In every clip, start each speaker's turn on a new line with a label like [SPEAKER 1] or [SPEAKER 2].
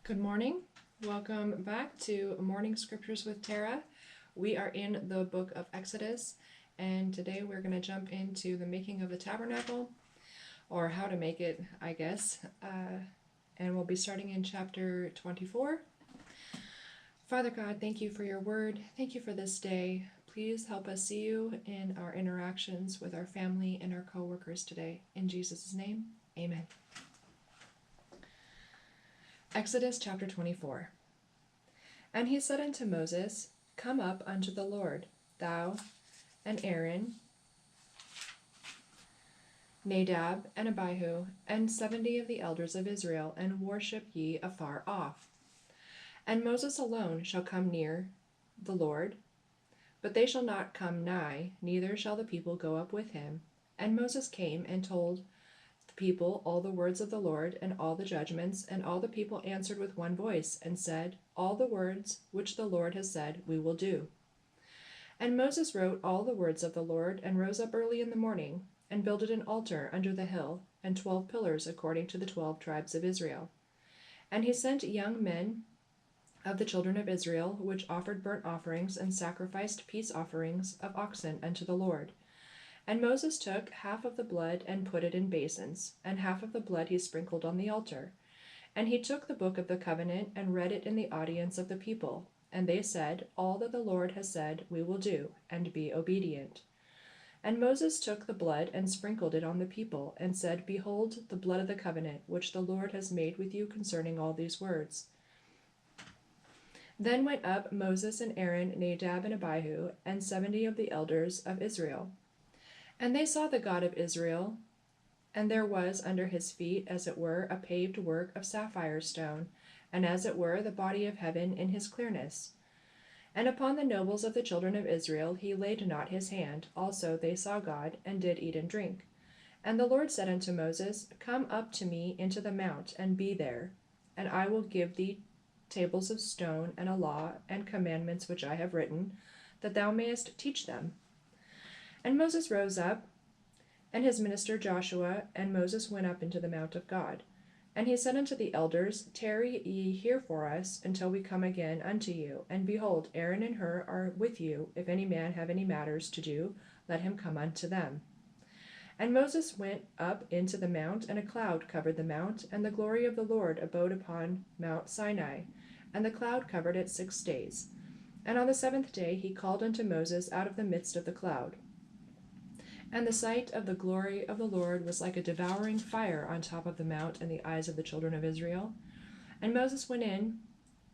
[SPEAKER 1] Good morning. Welcome back to Morning Scriptures with Tara. We are in the book of Exodus, and today we're going to jump into the making of the tabernacle, or how to make it, I guess. And we'll be starting in chapter 24. Father God, thank you for your word. Thank you for this day. Please help us see you in our interactions with our family and our co-workers today. In Jesus' name, amen. Exodus chapter 24. And he said unto Moses, Come up unto the Lord, thou and Aaron, Nadab and Abihu, and 70 of the elders of Israel, and worship ye afar off. And Moses alone shall come near the Lord, but they shall not come nigh, neither shall the people go up with him. And Moses came and told the people all the words of the Lord, and all the judgments, and all the people answered with one voice, and said, All the words which the Lord has said we will do. And Moses wrote all the words of the Lord, and rose up early in the morning, and builded an altar under the hill, and 12 pillars according to the 12 tribes of Israel. And he sent young men of the children of Israel, which offered burnt offerings, and sacrificed peace offerings of oxen unto the Lord. And Moses took half of the blood and put it in basins, and half of the blood he sprinkled on the altar. And he took the book of the covenant and read it in the audience of the people. And they said, All that the Lord has said we will do, and be obedient. And Moses took the blood and sprinkled it on the people, and said, Behold the blood of the covenant, which the Lord has made with you concerning all these words. Then went up Moses and Aaron, Nadab and Abihu, and 70 of the elders of Israel. And they saw the God of Israel, and there was under his feet, as it were, a paved work of sapphire stone, and as it were, the body of heaven in his clearness. And upon the nobles of the children of Israel he laid not his hand. Also they saw God, and did eat and drink. And the Lord said unto Moses, Come up to me into the mount, and be there, and I will give thee tables of stone, and a law, and commandments which I have written, that thou mayest teach them. And Moses rose up, and his minister Joshua, and Moses went up into the mount of God. And he said unto the elders, Tarry ye here for us, until we come again unto you. And behold, Aaron and Hur are with you. If any man have any matters to do, let him come unto them. And Moses went up into the mount, and a cloud covered the mount, and the glory of the Lord abode upon Mount Sinai. And the cloud covered it 6 days. And on the 7th day he called unto Moses out of the midst of the cloud. And the sight of the glory of the Lord was like a devouring fire on top of the mount in the eyes of the children of Israel. And Moses went in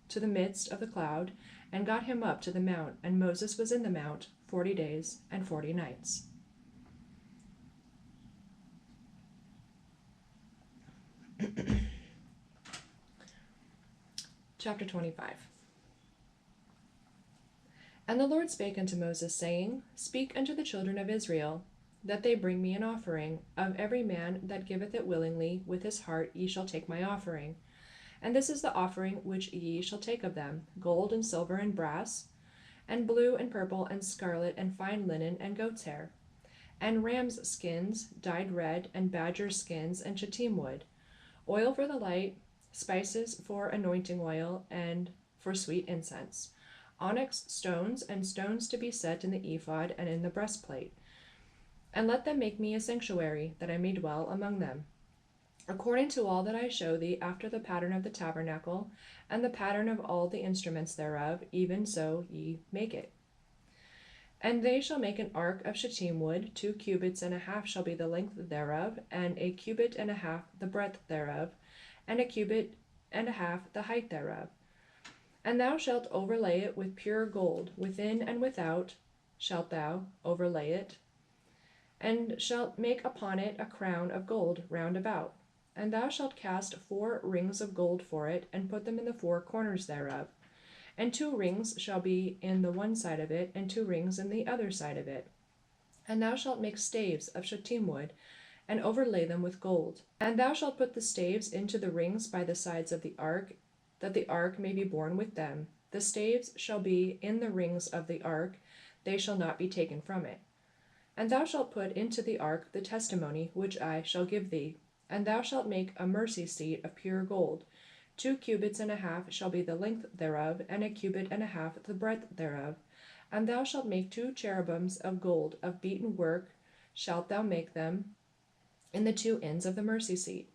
[SPEAKER 1] to the midst of the cloud, and got him up to the mount. And Moses was in the mount 40 days and 40 nights. Chapter 25. And the Lord spake unto Moses, saying, Speak unto the children of Israel, that they bring me an offering. Of every man that giveth it willingly with his heart ye shall take my offering. And this is the offering which ye shall take of them, gold and silver and brass, and blue and purple and scarlet and fine linen and goat's hair, and rams' skins dyed red, and badger skins and shittim wood, oil for the light, spices for anointing oil, and for sweet incense, onyx stones, and stones to be set in the ephod and in the breastplate. And let them make me a sanctuary, that I may dwell among them, according to all that I show thee, after the pattern of the tabernacle, and the pattern of all the instruments thereof, even so ye make it. And they shall make an ark of shittim wood, 2 cubits and a half shall be the length thereof, and a cubit and a half the breadth thereof, and a cubit and a half the height thereof. And thou shalt overlay it with pure gold, within and without shalt thou overlay it, and shalt make upon it a crown of gold round about. And thou shalt cast 4 rings of gold for it, and put them in the 4 corners thereof. And 2 rings shall be in the one side of it, and 2 rings in the other side of it. And thou shalt make staves of shittim wood, and overlay them with gold. And thou shalt put the staves into the rings by the sides of the ark, that the ark may be borne with them. The staves shall be in the rings of the ark, they shall not be taken from it. And thou shalt put into the ark the testimony which I shall give thee. And thou shalt make a mercy seat of pure gold. 2 cubits and a half shall be the length thereof, and 1 cubit and a half the breadth thereof. And thou shalt make 2 cherubims of gold, of beaten work shalt thou make them in the 2 ends of the mercy seat.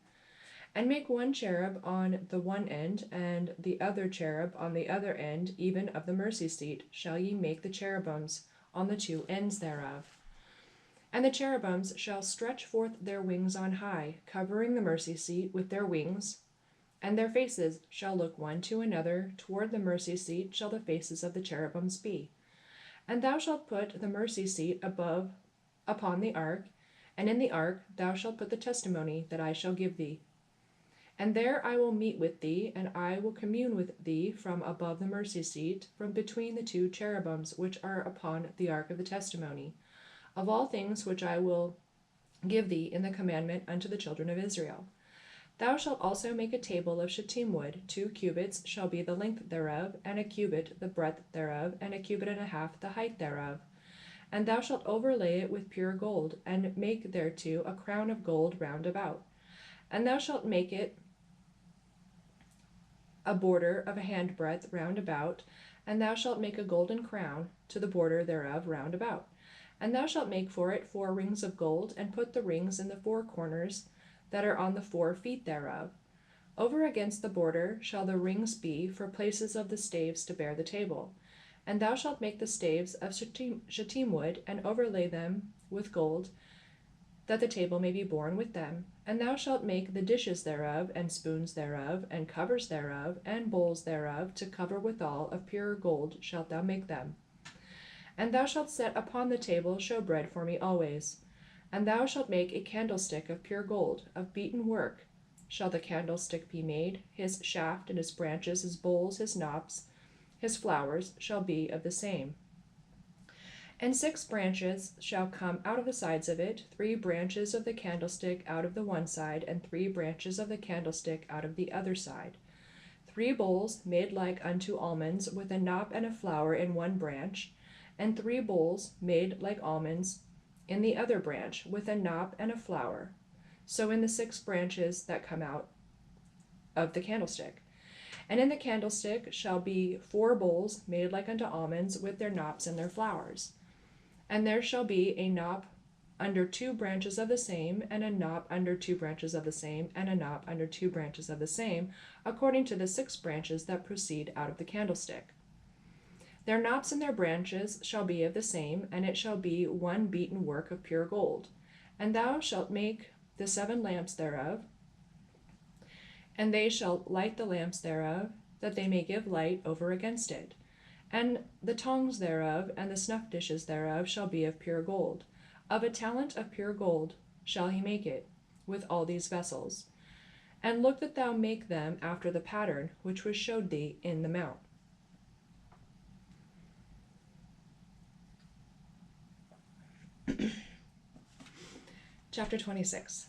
[SPEAKER 1] And make 1 cherub on the one end, and the other cherub on the other end, even of the mercy seat, shall ye make the cherubims on the 2 ends thereof. And the cherubims shall stretch forth their wings on high, covering the mercy seat with their wings, and their faces shall look one to another. Toward the mercy seat shall the faces of the cherubims be. And thou shalt put the mercy seat above upon the ark, and in the ark thou shalt put the testimony that I shall give thee. And there I will meet with thee, and I will commune with thee from above the mercy seat, from between the 2 cherubims which are upon the ark of the testimony, of all things which I will give thee in the commandment unto the children of Israel. Thou shalt also make a table of shittim wood. 2 cubits shall be the length thereof, and 1 cubit the breadth thereof, and 1 cubit and a half the height thereof. And thou shalt overlay it with pure gold, and make thereto a crown of gold round about. And thou shalt make it a border of a handbreadth round about, and thou shalt make a golden crown to the border thereof round about. And thou shalt make for it 4 rings of gold, and put the rings in the 4 corners that are on the 4 feet thereof. Over against the border shall the rings be for places of the staves to bear the table. And thou shalt make the staves of shittim wood, and overlay them with gold, that the table may be borne with them. And thou shalt make the dishes thereof, and spoons thereof, and covers thereof, and bowls thereof, to cover withal of pure gold shalt thou make them. And thou shalt set upon the table showbread for me always. And thou shalt make a candlestick of pure gold, of beaten work shall the candlestick be made. His shaft and his branches, his bowls, his knops, his flowers shall be of the same. And 6 branches shall come out of the sides of it, 3 branches of the candlestick out of the one side, and 3 branches of the candlestick out of the other side. 3 bowls made like unto almonds, with a knop and a flower in one branch, and 3 bowls made like almonds in the other branch, with a knop and a flower. So in the 6 branches that come out of the candlestick. And in the candlestick shall be 4 bowls made like unto almonds, with their knops and their flowers. And there shall be a knop under 2 branches of the same, and a knop under 2 branches of the same, and a knop under 2 branches of the same, according to the 6 branches that proceed out of the candlestick. Their knops and their branches shall be of the same, and it shall be 1 beaten work of pure gold. And thou shalt make the 7 lamps thereof, and they shall light the lamps thereof, that they may give light over against it. And the tongs thereof, and the snuff dishes thereof, shall be of pure gold. Of a talent of pure gold shall he make it, with all these vessels. And look that thou make them after the pattern which was showed thee in the mount. Chapter 26.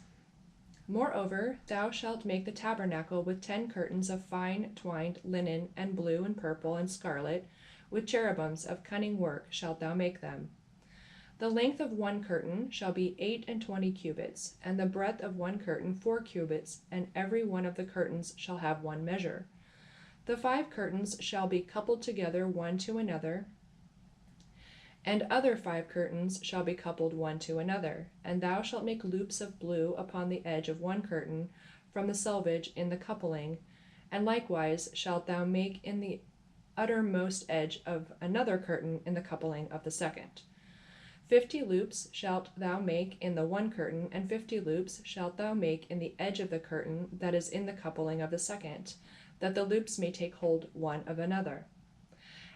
[SPEAKER 1] Moreover, thou shalt make the tabernacle with 10 curtains of fine twined linen, and blue and purple and scarlet, with cherubims of cunning work shalt thou make them. The length of 1 curtain shall be 28 cubits, and the breadth of 1 curtain 4 cubits, and every one of the curtains shall have 1 measure. The 5 curtains shall be coupled together one to another, and other 5 curtains shall be coupled one to another. And thou shalt make loops of blue upon the edge of 1 curtain from the selvage in the coupling, and likewise shalt thou make in the uttermost edge of another curtain in the coupling of the second. 50 loops shalt thou make in the 1 curtain, and 50 loops shalt thou make in the edge of the curtain that is in the coupling of the second, that the loops may take hold one of another.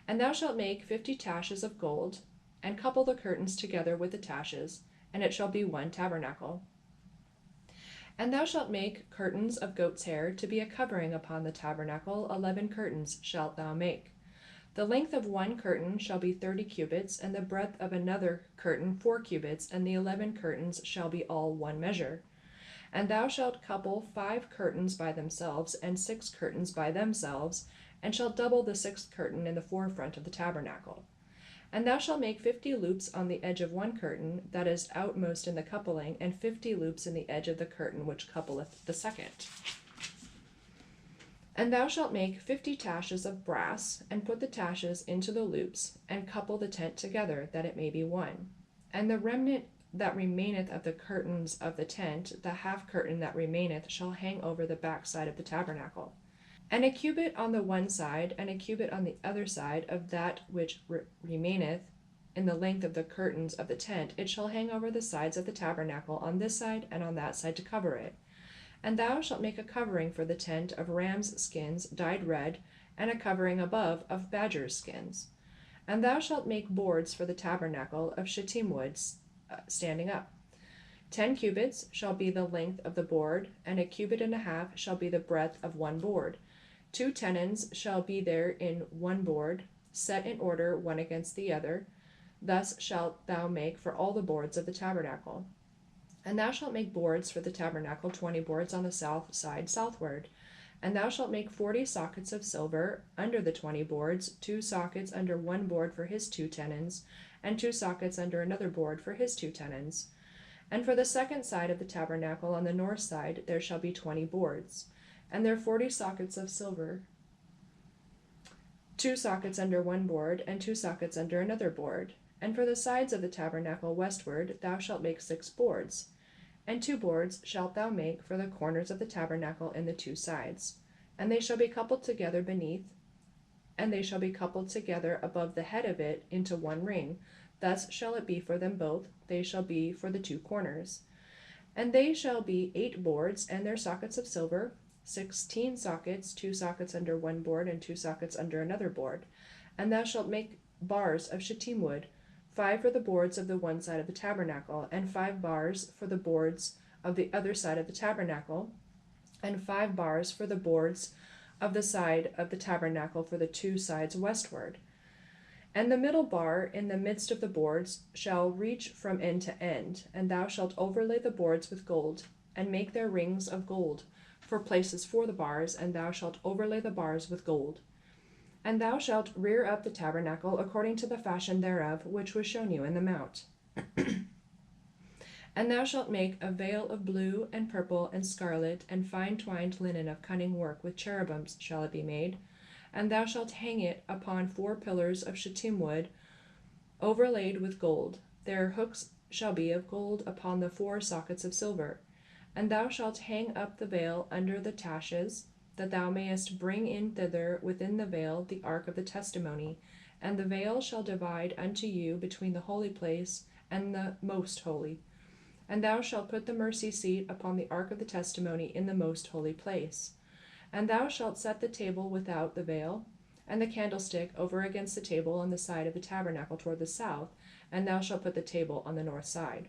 [SPEAKER 1] And thou shalt make 50 taches of gold, and couple the curtains together with the taches, and it shall be 1 tabernacle. And thou shalt make curtains of goat's hair to be a covering upon the tabernacle. 11 curtains shalt thou make. The length of 1 curtain shall be 30 cubits, and the breadth of another curtain 4 cubits, and the 11 curtains shall be all 1 measure. And thou shalt couple 5 curtains by themselves, and 6 curtains by themselves, and shalt double the 6th curtain in the forefront of the tabernacle. And thou shalt make 50 loops on the edge of 1 curtain that is outmost in the coupling, and 50 loops in the edge of the curtain which coupleth the second. And thou shalt make 50 taches of brass, and put the taches into the loops, and couple the tent together, that it may be one. And the remnant that remaineth of the curtains of the tent, the half curtain that remaineth, shall hang over the backside of the tabernacle. And a cubit on the one side, and a cubit on the other side of that which remaineth in the length of the curtains of the tent, it shall hang over the sides of the tabernacle on this side and on that side to cover it. And thou shalt make a covering for the tent of rams' skins dyed red, and a covering above of badgers' skins. And thou shalt make boards for the tabernacle of shittim wood standing up. 10 cubits shall be the length of the board, and a cubit and a half shall be the breadth of one board. 2 tenons shall be there in one board, set in order one against the other. Thus shalt thou make for all the boards of the tabernacle. And thou shalt make boards for the tabernacle, 20 boards on the south side southward. And thou shalt make 40 sockets of silver under the 20 boards, 2 sockets under one board for his 2 tenons, and 2 sockets under another board for his 2 tenons. And for the second side of the tabernacle on the north side there shall be 20 boards, and there 40 sockets of silver, 2 sockets under one board, and 2 sockets under another board. And for the sides of the tabernacle westward thou shalt make 6 boards, and 2 boards shalt thou make for the corners of the tabernacle in the 2 sides. And they shall be coupled together beneath, and they shall be coupled together above the head of it into one ring. Thus shall it be for them both, they shall be for the 2 corners. And they shall be 8 boards, and their sockets of silver, 16 sockets, 2 sockets under one board, and 2 sockets under another board. And thou shalt make bars of shittim wood, 5 for the boards of the one side of the tabernacle, and 5 bars for the boards of the other side of the tabernacle, and 5 bars for the boards of the side of the tabernacle for the 2 sides westward. And the middle bar in the midst of the boards shall reach from end to end, and thou shalt overlay the boards with gold, and make their rings of gold for places for the bars, and thou shalt overlay the bars with gold. And thou shalt rear up the tabernacle according to the fashion thereof, which was shown you in the mount. And thou shalt make a veil of blue and purple and scarlet and fine twined linen of cunning work, with cherubims shall it be made. And thou shalt hang it upon 4 pillars of shittim wood, overlaid with gold. Their hooks shall be of gold upon the 4 sockets of silver. And thou shalt hang up the veil under the taches, that thou mayest bring in thither within the veil the ark of the testimony. And the veil shall divide unto you between the holy place and the most holy. And thou shalt put the mercy seat upon the ark of the testimony in the most holy place. And thou shalt set the table without the veil, and the candlestick over against the table on the side of the tabernacle toward the south, and thou shalt put the table on the north side.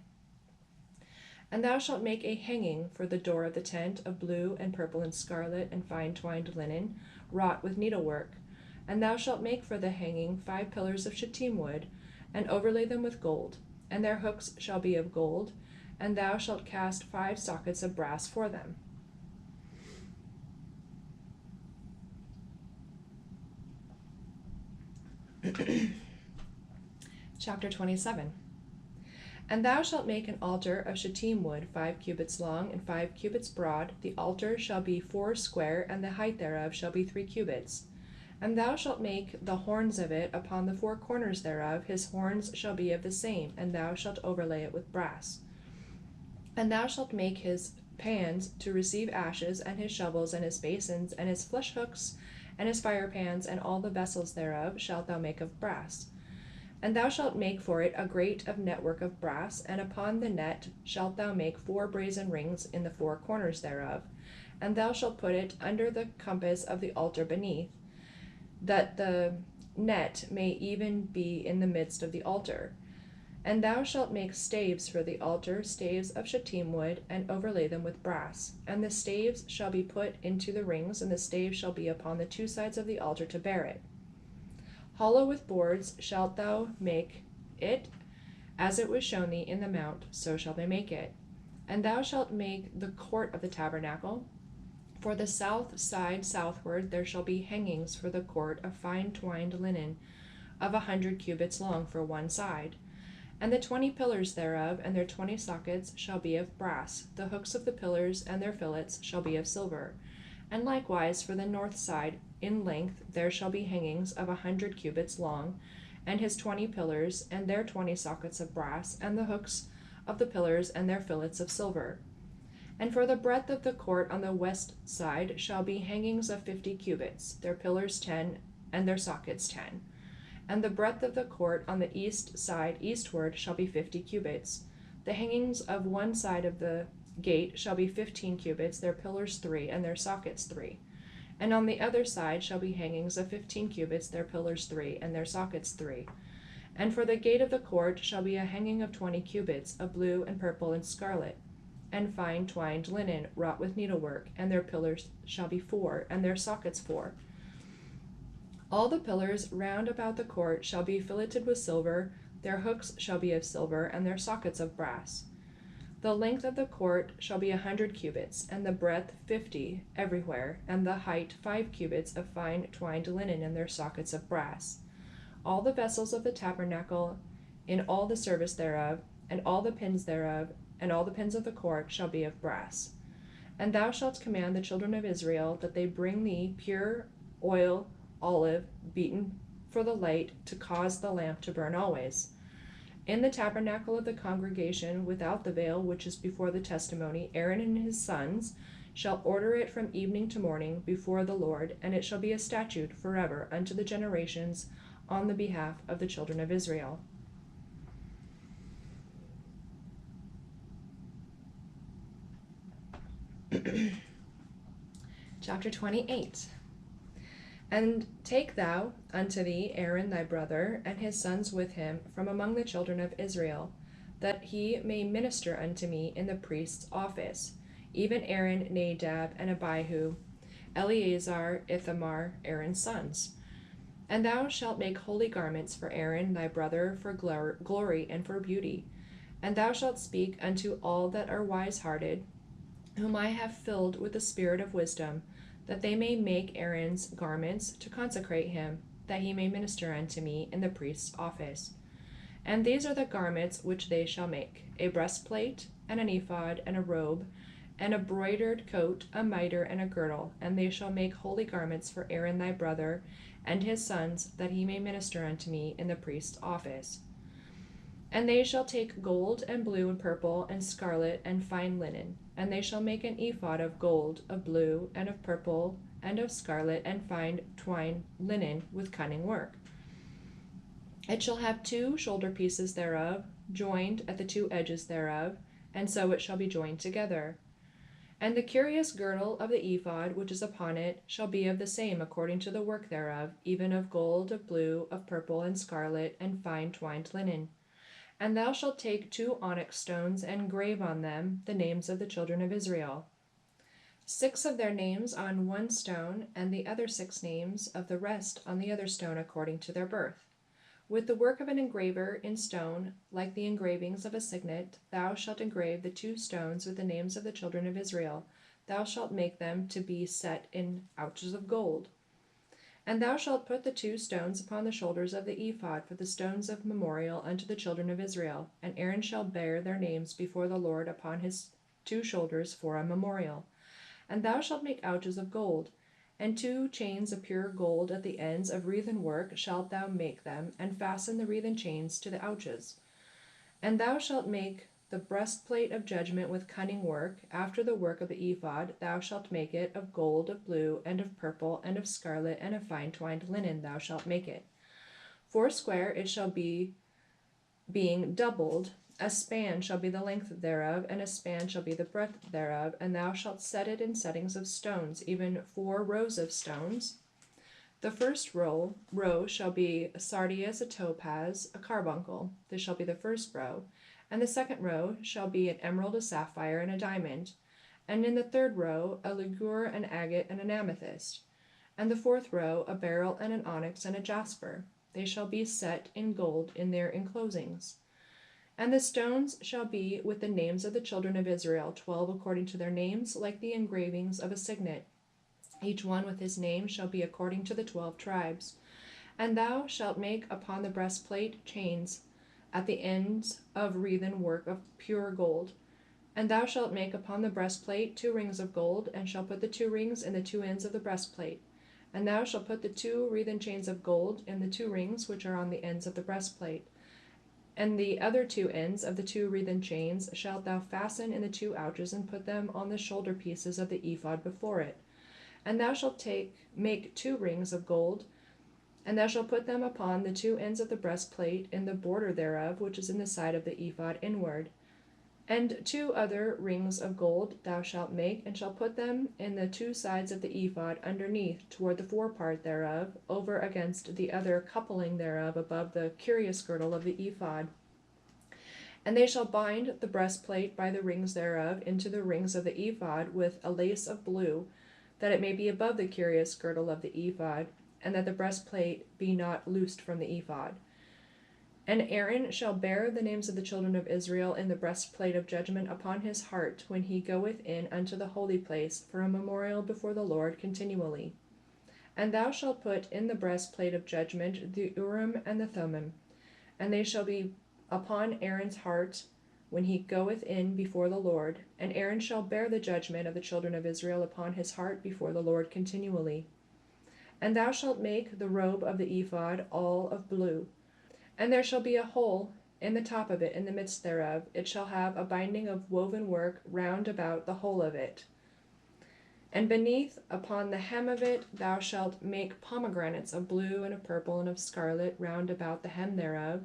[SPEAKER 1] And thou shalt make a hanging for the door of the tent of blue and purple and scarlet and fine twined linen, wrought with needlework. And thou shalt make for the hanging 5 pillars of shittim wood, and overlay them with gold, and their hooks shall be of gold, and thou shalt cast 5 sockets of brass for them. Chapter 27. And thou shalt make an altar of shittim wood 5 cubits long and 5 cubits broad. The altar shall be 4 square, and the height thereof shall be 3 cubits. And thou shalt make the horns of it upon the 4 corners thereof. His horns shall be of the same, and thou shalt overlay it with brass. And thou shalt make his pans to receive ashes, and his shovels, and his basins, and his flesh hooks, and his fire pans, and all the vessels thereof shalt thou make of brass. And thou shalt make for it a grate of network of brass, and upon the net shalt thou make 4 brazen rings in the 4 corners thereof. And thou shalt put it under the compass of the altar beneath, that the net may even be in the midst of the altar. And thou shalt make staves for the altar, staves of shittim wood, and overlay them with brass. And the staves shall be put into the rings, and the staves shall be upon the 2 sides of the altar to bear it. Hollow with boards shalt thou make it, as it was shown thee in the mount, so shall they make it. And thou shalt make the court of the tabernacle. For the south side southward there shall be hangings for the court of fine twined linen, of 100 cubits long for one side. And the 20 pillars thereof, and their 20 sockets, shall be of brass. The hooks of the pillars and their fillets shall be of silver. And likewise for the north side, in length there shall be hangings of 100 cubits long, and his 20 pillars, and their 20 sockets of brass, and the hooks of the pillars, and their fillets of silver. And for the breadth of the court on the west side shall be hangings of 50 cubits, their pillars 10, and their sockets 10. And the breadth of the court on the east side eastward shall be 50 cubits. The hangings of one side of the gate shall be 15 cubits, their pillars 3, and their sockets 3. And on the other side shall be hangings of 15 cubits, their pillars 3, and their sockets 3. And for the gate of the court shall be a hanging of 20 cubits, of blue and purple and scarlet, and fine twined linen, wrought with needlework, and their pillars shall be 4, and their sockets 4. All the pillars round about the court shall be filleted with silver, their hooks shall be of silver, and their sockets of brass. The length of the court shall be 100 cubits, and the breadth 50 everywhere, and the height 5 cubits of fine twined linen, and their sockets of brass. All the vessels of the tabernacle in all the service thereof, and all the pins thereof, and all the pins of the court shall be of brass. And thou shalt command the children of Israel that they bring thee pure oil, olive, beaten for the light, to cause the lamp to burn always. In the tabernacle of the congregation without the veil, which is before the testimony, Aaron and his sons shall order it from evening to morning before the Lord, and it shall be a statute forever unto the generations on the behalf of the children of Israel. Chapter 28. And take thou unto thee Aaron thy brother, and his sons with him, from among the children of Israel, that he may minister unto me in the priest's office, even Aaron, Nadab, and Abihu, Eleazar, Ithamar, Aaron's sons. And thou shalt make holy garments for Aaron thy brother, for glory and for beauty. And thou shalt speak unto all that are wise-hearted, whom I have filled with the spirit of wisdom, that they may make Aaron's garments to consecrate him, that he may minister unto me in the priest's office. And these are the garments which they shall make: a breastplate, and an ephod, and a robe, and a broidered coat, a mitre, and a girdle. And they shall make holy garments for Aaron thy brother, and his sons, that he may minister unto me in the priest's office. And they shall take gold, and blue, and purple, and scarlet, and fine linen. And they shall make an ephod of gold, of blue, and of purple, and of scarlet, and fine twined linen, with cunning work. It shall have 2 shoulder pieces thereof, joined at the 2 edges thereof, and so it shall be joined together. And the curious girdle of the ephod which is upon it shall be of the same according to the work thereof, even of gold, of blue, of purple, and scarlet, and fine twined linen. And thou shalt take 2 onyx stones, and grave on them the names of the children of Israel, 6 of their names on one stone, and the other 6 names of the rest on the other stone, according to their birth. With the work of an engraver in stone, like the engravings of a signet, thou shalt engrave the 2 stones with the names of the children of Israel. Thou shalt make them to be set in ouches of gold. And thou shalt put the 2 stones upon the shoulders of the ephod for the stones of memorial unto the children of Israel. And Aaron shall bear their names before the Lord upon his 2 shoulders for a memorial. And thou shalt make ouches of gold, and 2 chains of pure gold at the ends of wreathen work shalt thou make them, and fasten the wreathen chains to the ouches. And thou shalt make the breastplate of judgment with cunning work, after the work of the ephod. Thou shalt make it of gold, of blue, and of purple, and of scarlet, and of fine twined linen thou shalt make it. 4 it shall be, being doubled. A span shall be the length thereof, and a span shall be the breadth thereof. And thou shalt set it in settings of stones, even 4 rows of stones. The first row shall be a sardius, a topaz, a carbuncle. This shall be the first row. And the second row shall be an emerald, a sapphire, and a diamond. And in the third row a ligure, an agate, and an amethyst. And the 4th row a beryl, and an onyx, and a jasper. They shall be set in gold in their enclosings. And the stones shall be with the names of the children of Israel, 12 according to their names, like the engravings of a signet. Each one with his name shall be according to the 12 tribes. And thou shalt make upon the breastplate chains at the ends of wreathen work of pure gold. And thou shalt make upon the breastplate 2 rings of gold, and shalt put the 2 rings in the 2 ends of the breastplate. And thou shalt put the 2 wreathen chains of gold in the 2 rings which are on the ends of the breastplate. And the other 2 ends of the 2 wreathen chains shalt thou fasten in the 2 ouches, and put them on the shoulder pieces of the ephod before it. And thou shalt make 2 rings of gold, and thou shalt put them upon the 2 ends of the breastplate in the border thereof, which is in the side of the ephod inward. And 2 other rings of gold thou shalt make, and shalt put them in the 2 sides of the ephod underneath, toward the forepart thereof, over against the other coupling thereof, above the curious girdle of the ephod. And they shall bind the breastplate by the rings thereof into the rings of the ephod with a lace of blue, that it may be above the curious girdle of the ephod, and that the breastplate be not loosed from the ephod. And Aaron shall bear the names of the children of Israel in the breastplate of judgment upon his heart, when he goeth in unto the holy place, for a memorial before the Lord continually. And thou shalt put in the breastplate of judgment the Urim and the Thummim, and they shall be upon Aaron's heart when he goeth in before the Lord. And Aaron shall bear the judgment of the children of Israel upon his heart before the Lord continually. And thou shalt make the robe of the ephod all of blue. And there shall be a hole in the top of it, in the midst thereof. It shall have a binding of woven work round about the whole of it. And beneath, upon the hem of it, thou shalt make pomegranates of blue and of purple and of scarlet round about the hem thereof,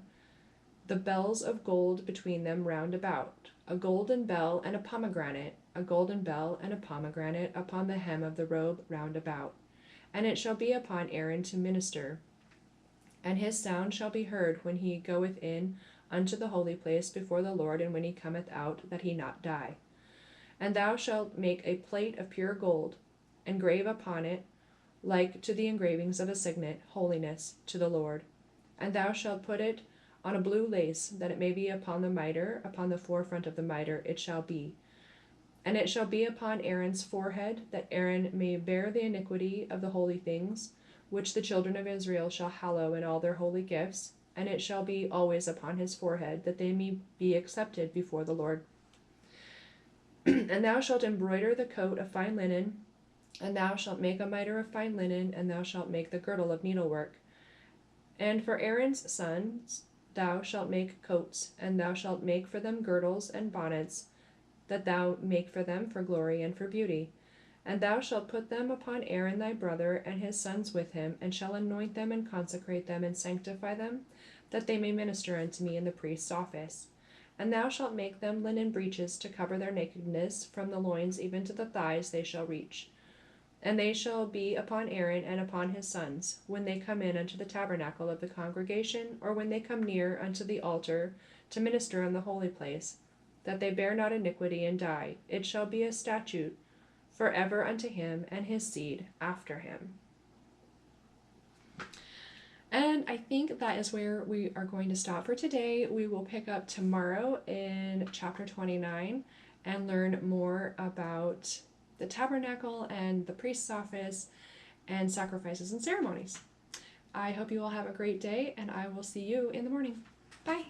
[SPEAKER 1] the bells of gold between them round about, a golden bell and a pomegranate, a golden bell and a pomegranate upon the hem of the robe round about. And it shall be upon Aaron to minister. And his sound shall be heard when he goeth in unto the holy place before the Lord, and when he cometh out, that he not die. And thou shalt make a plate of pure gold, engrave upon it, like to the engravings of a signet, holiness to the Lord. And thou shalt put it on a blue lace, that it may be upon the mitre, upon the forefront of the mitre it shall be. And it shall be upon Aaron's forehead, that Aaron may bear the iniquity of the holy things, which the children of Israel shall hallow in all their holy gifts, and it shall be always upon his forehead, that they may be accepted before the Lord. And thou shalt embroider the coat of fine linen, and thou shalt make a mitre of fine linen, and thou shalt make the girdle of needlework. And for Aaron's sons thou shalt make coats, and thou shalt make for them girdles and bonnets, that thou make for them for glory and for beauty. And thou shalt put them upon Aaron thy brother and his sons with him, and shall anoint them and consecrate them and sanctify them, that they may minister unto me in the priest's office. And thou shalt make them linen breeches to cover their nakedness, from the loins even to the thighs they shall reach. And they shall be upon Aaron and upon his sons, when they come in unto the tabernacle of the congregation, or when they come near unto the altar to minister in the holy place, that they bear not iniquity and die. It shall be a statute forever unto him and his seed after him. And I think that is where we are going to stop for today. We will pick up tomorrow in chapter 29 and learn more about the tabernacle and the priest's office and sacrifices and ceremonies. I hope you all have a great day, and I will see you in the morning. Bye!